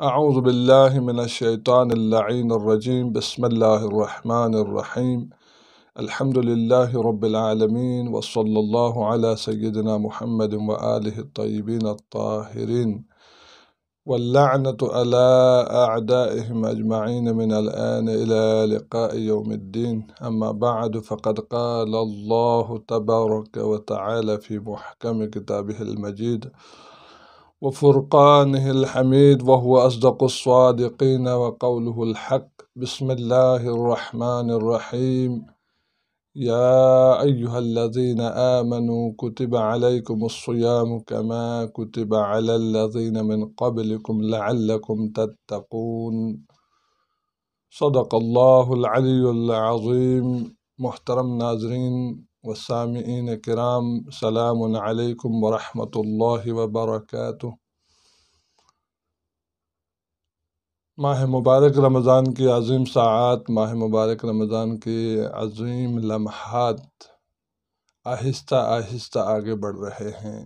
اعوذ باللہ من الشیطان اللعین الرجیم بسم اللہ الرحمن الرحیم الحمد للہ رب العالمین وصلی اللہ علی سیدنا محمد وآلہ الطیبین الطاہرین واللعنۃ علی اعدائهم اجمعین من الآن الى لقاء یوم الدین اما بعد فقد قال اللہ تبارک وتعالی فی محکم کتابہ المجید وفرقانه الحميد وهو أصدق الصادقين وقوله الحق بسم الله الرحمن الرحيم يا أيها الذين آمنوا كتب عليكم الصيام كما كتب على الذين من قبلكم لعلكم تتقون صدق الله العلي العظيم محترم ناظرین والسامعین کرام سلام علیکم ورحمۃ اللہ وبرکاتہ۔ ماہ مبارک رمضان کی عظیم ساعات، ماہ مبارک رمضان کی عظیم لمحات آہستہ آہستہ آگے بڑھ رہے ہیں۔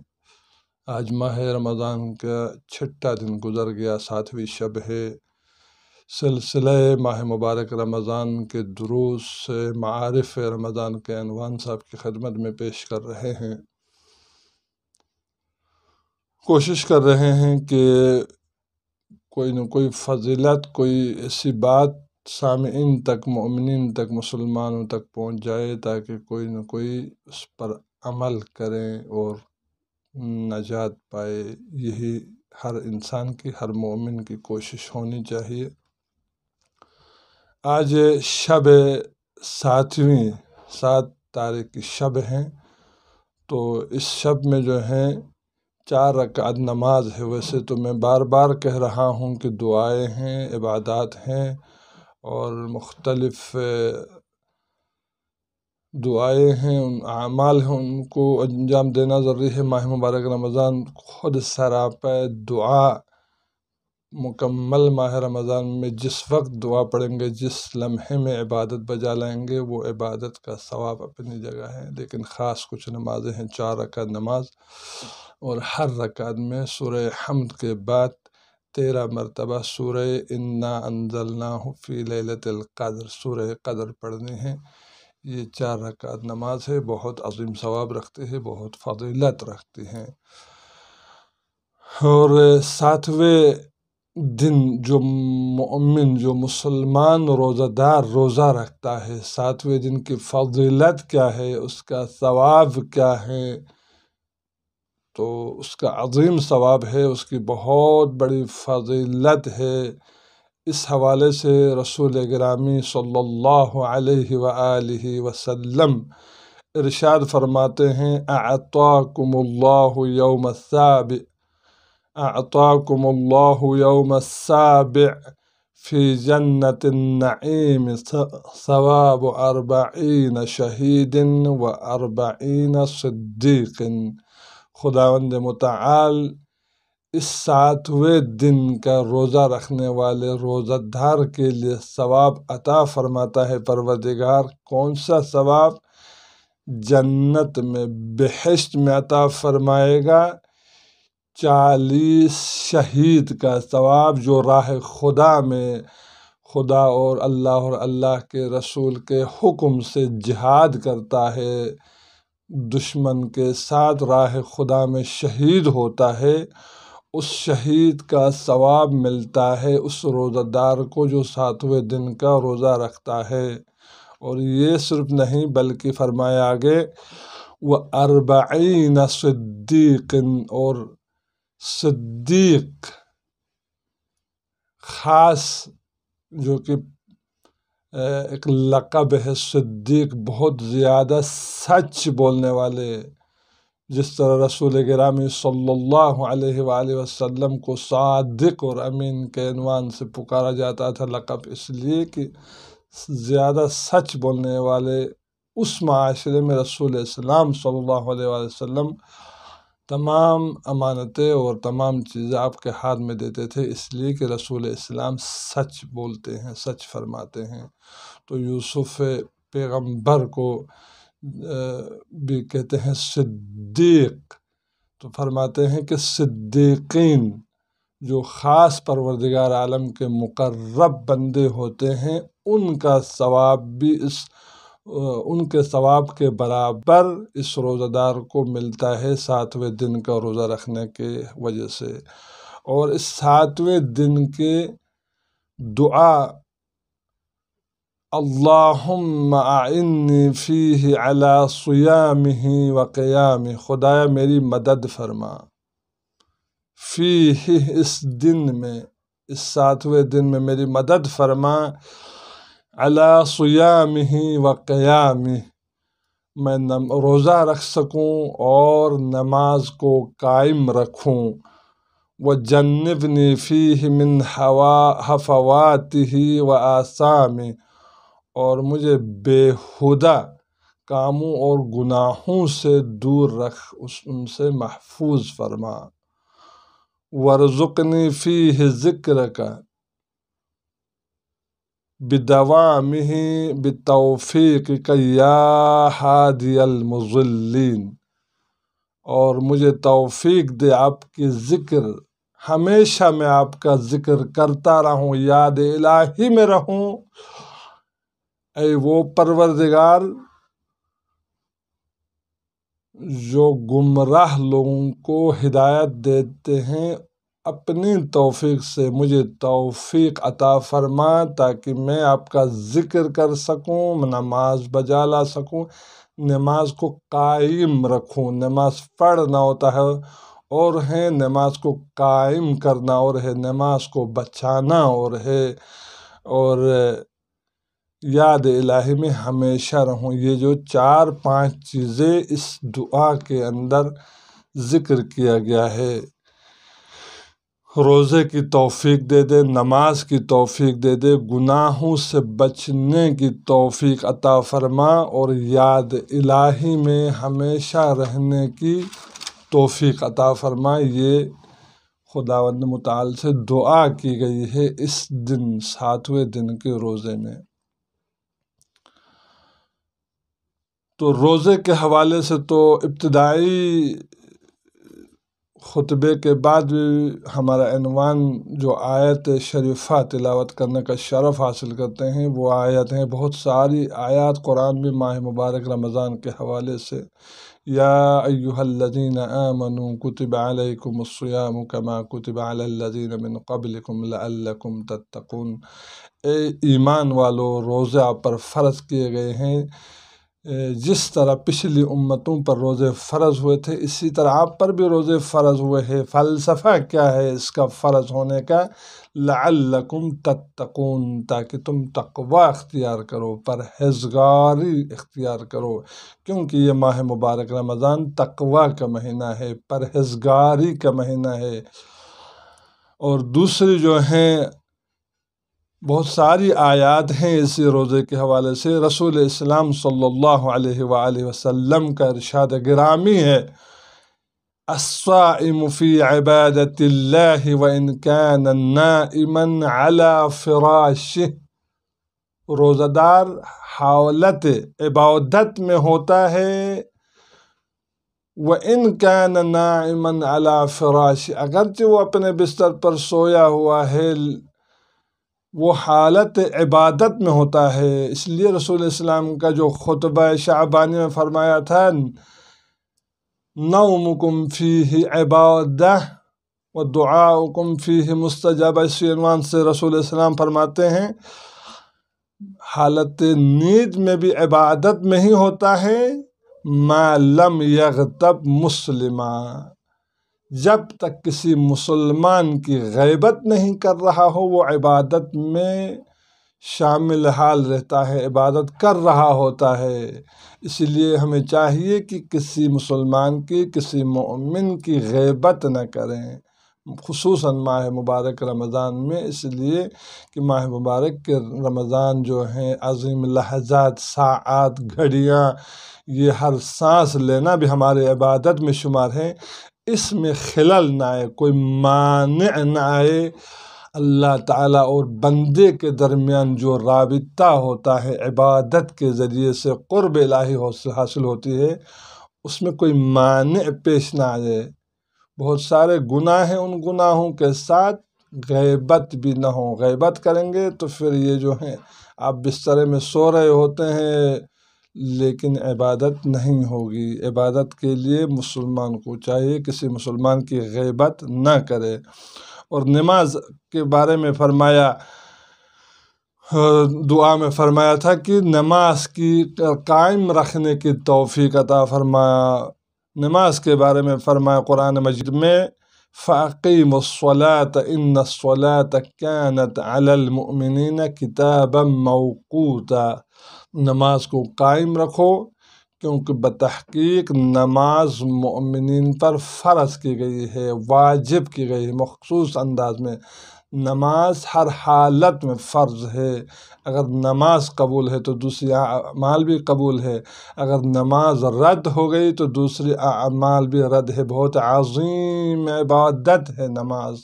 آج ماہ رمضان کا چھٹا دن گزر گیا، 7ویں شب ہے۔ سلسلہ ماہ مبارک رمضان کے دروس معارف رمضان کے عنوان صاحب کی خدمت میں پیش کر رہے ہیں۔ کوشش کر رہے ہیں کہ کوئی نہ کوئی فضیلت، کوئی ایسی بات سامعین تک، مومنین تک، مسلمانوں تک پہنچ جائے تاکہ کوئی نہ کوئی اس پر عمل کریں اور نجات پائے۔ یہی ہر انسان کی، ہر مومن کی کوشش ہونی چاہیے۔ آج شب 7 تاریخ کی شب ہیں، تو اس شب میں جو ہے 4 رکعت نماز ہے۔ ویسے تو میں بار بار کہہ رہا ہوں کہ دعائیں ہیں، عبادات ہیں اور مختلف دعائیں ہیں، اعمال ہیں، ان کو انجام دینا ضروری ہے۔ ماہ مبارک رمضان خود سراپا دعا مکمل ماہ رمضان میں جس وقت دعا پڑھیں گے، جس لمحے میں عبادت بجا لائیں گے، وہ عبادت کا ثواب اپنی جگہ ہے۔ لیکن خاص کچھ نمازیں ہیں، 4 رکعت نماز، اور ہر رکعت میں سورہ حمد کے بعد 13 مرتبہ سورہ انا انزلناہ فی لیلۃ القدر، سورہ قدر پڑھنی ہے۔ یہ 4 رکعت نماز ہے، بہت عظیم ثواب رکھتے ہیں، بہت فضیلت رکھتی ہیں۔ اور 7ویں دن جو مومن، جو مسلمان روزہ دار روزہ رکھتا ہے، 7ویں دن کی فضیلت کیا ہے، اس کا ثواب کیا ہے، تو اس کا عظیم ثواب ہے، اس کی بہت بڑی فضیلت ہے۔ اس حوالے سے رسول گرامی صلی اللہ علیہ وآلہ وسلم ارشاد فرماتے ہیں: اعطاکم اللہ یوم السابع، اعطاکم اللہ یوم السابع فی جنت النعیم ثواب 40 شہید و 40 صدیق۔ خداوند متعال اس 7ویں دن کا روزہ رکھنے والے روزہ دار کے لیے ثواب عطا فرماتا ہے۔ پروردگار کون سا ثواب؟ جنت میں، بہشت میں عطا فرمائے گا 40 شہید کا ثواب، جو راہ خدا میں، خدا اور اللہ کے رسول کے حکم سے جہاد کرتا ہے، دشمن کے ساتھ راہ خدا میں شہید ہوتا ہے، اس شہید کا ثواب ملتا ہے اس روزہ دار کو جو 7ویں دن کا روزہ رکھتا ہے۔ اور یہ صرف نہیں بلکہ فرمایا آگے و40 صدیق، اور صدیق خاص جو کہ ایک لقب ہے، صدیق بہت زیادہ سچ بولنے والے، جس طرح رسول گرامی صلی اللہ علیہ وآلہ وسلم کو صادق اور امین کے عنوان سے پکارا جاتا تھا، لقب اس لیے کہ زیادہ سچ بولنے والے۔ اس معاشرے میں رسول اسلام صلی اللہ علیہ وآلہ وسلم تمام امانتیں اور تمام چیزیں آپ کے ہاتھ میں دیتے تھے، اس لیے کہ رسول اسلام سچ بولتے ہیں، سچ فرماتے ہیں۔ تو یوسف پیغمبر کو بھی کہتے ہیں صدیق، تو فرماتے ہیں کہ صدیقین جو خاص پروردگار عالم کے مقرب بندے ہوتے ہیں ان کا ثواب بھی ان کے ثواب کے برابر اس روزہ دار کو ملتا ہے 7ویں دن کا روزہ رکھنے کے وجہ سے۔ اور اس 7ویں دن کے دعا اللہم اعنی فیہ علی صیامہ و قیامہ، خدایا میری مدد فرما، فیہ اس دن میں، اس 7ویں دن میں میری مدد فرما، علی صیامہ و قیامہ، میں روزہ رکھ سکوں اور نماز کو قائم رکھوں، وجنبنی فیہ من ہفواتہ و آثامہ، اور مجھے بےہودہ کاموں اور گناہوں سے دور رکھ، ان سے محفوظ فرما، وارزقنی فیہ ذکرک بدوامہ بتوفیقک یا ہادی المضلین، اور مجھے توفیق دے آپ کی ذکر، ہمیشہ میں آپ کا ذکر کرتا رہوں، یاد الہی میں رہوں، اے وہ پروردگار جو گمراہ لوگوں کو ہدایت دیتے ہیں، اپنی توفیق سے مجھے توفیق عطا فرما تاکہ میں آپ کا ذکر کر سکوں، نماز بجا لا سکوں، نماز کو قائم رکھوں۔ نماز پڑھنا ہوتا ہے اور ہے نماز کو قائم کرنا، اور ہے نماز کو بچانا، اور یاد الہی میں ہمیشہ رہوں۔ یہ جو 4-5 چیزیں اس دعا کے اندر ذکر کیا گیا ہے، روزے کی توفیق دے دے، نماز کی توفیق دے دے، گناہوں سے بچنے کی توفیق عطا فرما، اور یاد الہی میں ہمیشہ رہنے کی توفیق عطا فرما، یہ خداوند متعال سے دعا کی گئی ہے اس دن 7ویں دن کے روزے میں۔ تو روزے کے حوالے سے تو ابتدائی خطبے کے بعد ہمارا عنوان جو آیت شریفہ تلاوت کرنے کا شرف حاصل کرتے ہیں وہ آیت ہیں، بہت ساری آیات قرآن میں ماہ مبارک رمضان کے حوالے سے، یا ایہا الذین آمنوا کتب علیکم الصیام کما کتب علی الذین من قبلکم لعلکم تتقون، اے ایمان والو روزے آپ پر فرض کیے گئے ہیں، جس طرح پچھلی امتوں پر روزے فرض ہوئے تھے اسی طرح آپ پر بھی روزے فرض ہوئے ہیں۔ فلسفہ کیا ہے اس کا فرض ہونے کا؟ لعلکم تتقون، تاکہ تم تقوی اختیار کرو، پرہیزگاری اختیار کرو، کیونکہ یہ ماہ مبارک رمضان تقوی کا مہینہ ہے، پرہیزگاری کا مہینہ ہے۔ اور دوسری جو ہیں بہت ساری آیات ہیں اسی روزے کے حوالے سے، رسول اسلام صلی اللہ علیہ وآلہ وسلم کا ارشاد گرامی ہے، الصائم فی عبادت اللہ وإن کان نائما علی فراشہ، روزہ دار حالت عبادت میں ہوتا ہے، وإن کان نائما علی فراشہ، اگرچہ وہ اپنے بستر پر سویا ہوا ہے وہ حالت عبادت میں ہوتا ہے۔ اس لیے رسول اسلام کا جو خطبہ شعبانی میں فرمایا تھا، نومکم فیہ عبادہ ودعاؤکم فیہ مستجاب، اس عنوان سے رسول اسلام فرماتے ہیں حالت نیند میں بھی عبادت میں ہی ہوتا ہے، ما لم یغتب مسلما، جب تک کسی مسلمان کی غیبت نہیں کر رہا ہو وہ عبادت میں شامل حال رہتا ہے، عبادت کر رہا ہوتا ہے۔ اسی لیے ہمیں چاہیے کہ کسی مسلمان کی، کسی مومن کی غیبت نہ کریں، خصوصاً ماہ مبارک رمضان میں، اس لیے کہ ماہ مبارک کے رمضان جو ہیں عظیم لحظات، ساعات، گھڑیاں، یہ ہر سانس لینا بھی ہمارے عبادت میں شمار ہے، اس میں خلل نہ آئے، کوئی مانع نہ آئے، اللہ تعالیٰ اور بندے کے درمیان جو رابطہ ہوتا ہے عبادت کے ذریعے سے قرب الہی حاصل ہوتی ہے، اس میں کوئی مانع پیش نہ آئے، بہت سارے گناہ ہیں، ان گناہوں کے ساتھ غیبت بھی نہ ہو۔ غیبت کریں گے تو پھر یہ جو ہیں آپ بسترے میں سو رہے ہوتے ہیں لیکن عبادت نہیں ہوگی۔ عبادت کے لیے مسلمان کو چاہیے کسی مسلمان کی غیبت نہ کرے۔ اور نماز کے بارے میں فرمایا، دعا میں فرمایا تھا کہ نماز کی قائم رکھنے کی توفیق عطا فرمایا۔ نماز کے بارے میں فرمایا قرآن مجید میں فَأَقِيمُوا الصَّلَاةَ إِنَّ الصَّلَاةَ كَانَتْ عَلَى الْمُؤْمِنِينَ كِتَابًا مَوْقُوتًا۔ نماز کو قائم رکھو کیونکہ بتحقیق نماز مومنین پر فرض کی گئی ہے، واجب کی گئی ہے۔ مخصوص انداز میں نماز ہر حالت میں فرض ہے۔ اگر نماز قبول ہے تو دوسری اعمال بھی قبول ہے، اگر نماز رد ہو گئی تو دوسری اعمال بھی رد ہے۔ بہت عظیم عبادت ہے نماز،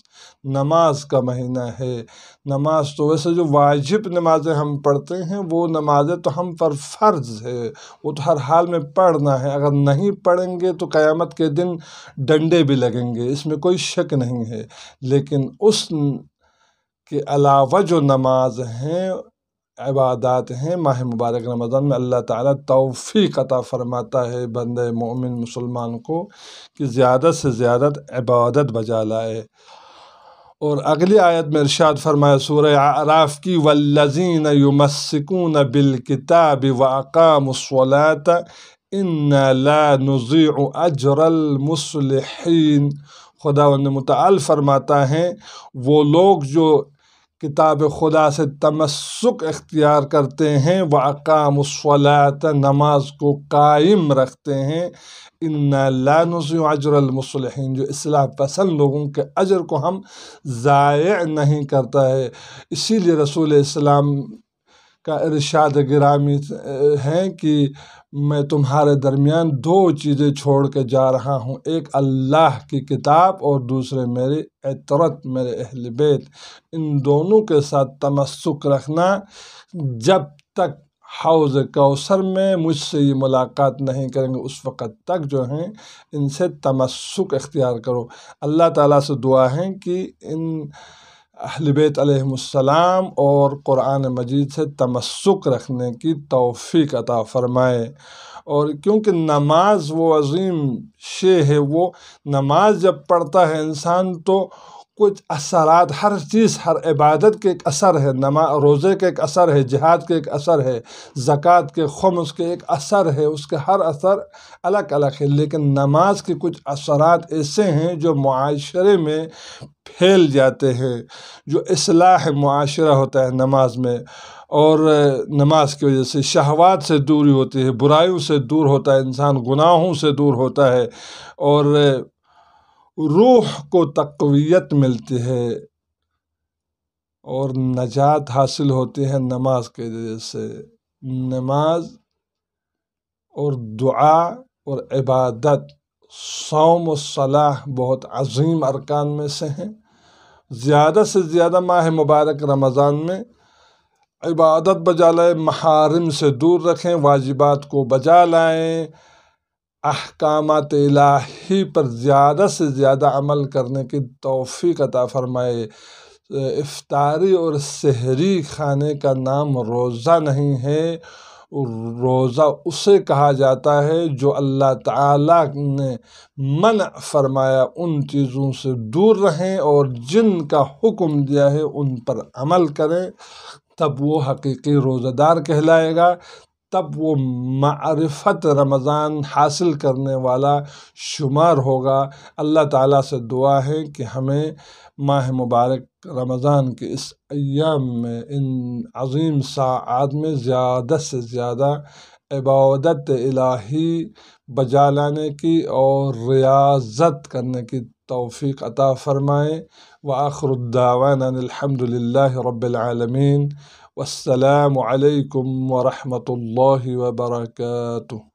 نماز کا مہینہ ہے۔ نماز تو ویسے جو واجب نمازیں ہم پڑھتے ہیں وہ نمازیں تو ہم پر فرض ہے، وہ تو ہر حال میں پڑھنا ہے۔ اگر نہیں پڑھیں گے تو قیامت کے دن ڈنڈے بھی لگیں گے، اس میں کوئی شک نہیں ہے۔ لیکن اس کے علاوہ جو نماز ہیں، عبادات ہیں، ماہ مبارک رمضان میں اللہ تعالیٰ توفیق عطا فرماتا ہے بندہ مومن مسلمان کو کہ زیادہ سے زیادہ عبادت بجا لائے۔ اور اگلی آیت میں ارشاد فرمایا سورہ اعراف کی والذین یمسکون بالکتاب واقاموا الصلاة انا لا نضیع اجر المصلحین۔ خداوند متعال فرماتا ہے وہ لوگ جو کتاب خدا سے تمسک اختیار کرتے ہیں، وَأَقَامُوا الصَّلَاةَ نماز کو قائم رکھتے ہیں، اِنَّا لَا نُضِيعُ أَجْرَ الْمُصْلِحِينَ جو اصلاح پسند لوگوں کے اجر کو ہم ضائع نہیں کرتا ہے۔ اسی لیے رسول اسلام کا ارشاد گرامی ہے کہ میں تمہارے درمیان دو چیزیں چھوڑ کے جا رہا ہوں، ایک اللہ کی کتاب اور دوسرے میری اطرت، میرے اہل بیت۔ ان دونوں کے ساتھ تمسک رکھنا جب تک حوض کوثر میں مجھ سے یہ ملاقات نہیں کریں گے اس وقت تک جو ہیں ان سے تمسک اختیار کرو۔ اللہ تعالیٰ سے دعا ہے کہ ان اہل بیت علیہم السلام اور قرآن مجید سے تمسک رکھنے کی توفیق عطا فرمائے۔ اور کیونکہ نماز وہ عظیم شے ہے، وہ نماز جب پڑھتا ہے انسان تو کچھ اثرات، ہر چیز، ہر عبادت کے ایک اثر ہے، روزے کے ایک اثر ہے، جہاد کے ایک اثر ہے، زکوٰۃ کے، خمس کے ایک اثر ہے، اس کے ہر اثر الگ الگ ہے۔ لیکن نماز کے کچھ اثرات ایسے ہیں جو معاشرے میں پھیل جاتے ہیں، جو اصلاح معاشرہ ہوتا ہے نماز میں، اور نماز کی وجہ سے شہوات سے دوری ہوتی ہے، برائیوں سے دور ہوتا ہے انسان، گناہوں سے دور ہوتا ہے، اور روح کو تقویت ملتی ہے اور نجات حاصل ہوتی ہے نماز کے ذریعے سے۔ نماز اور دعا اور عبادت، صوم و صلاح بہت عظیم ارکان میں سے ہیں۔ زیادہ سے زیادہ ماہ مبارک رمضان میں عبادت بجا لائیں، محارم سے دور رکھیں، واجبات کو بجا لائیں، احکامات الہی پر زیادہ سے زیادہ عمل کرنے کی توفیق عطا فرمائے۔ افطاری اور سحری کھانے کا نام روزہ نہیں ہے، روزہ اسے کہا جاتا ہے جو اللہ تعالیٰ نے منع فرمایا ان چیزوں سے دور رہیں اور جن کا حکم دیا ہے ان پر عمل کریں، تب وہ حقیقی روزہ دار کہلائے گا، تب وہ معرفت رمضان حاصل کرنے والا شمار ہوگا۔ اللہ تعالیٰ سے دعا ہے کہ ہمیں ماہ مبارک رمضان کے اس ایام میں، ان عظیم ساعات میں زیادہ سے زیادہ عبادت الہی بجا لانے کی اور ریاضت کرنے کی توفیق عطا فرمائے۔ وآخر الدعوانا الحمد للہ رب العالمین، والسلام علیکم ورحمۃ اللہ وبرکاتہ۔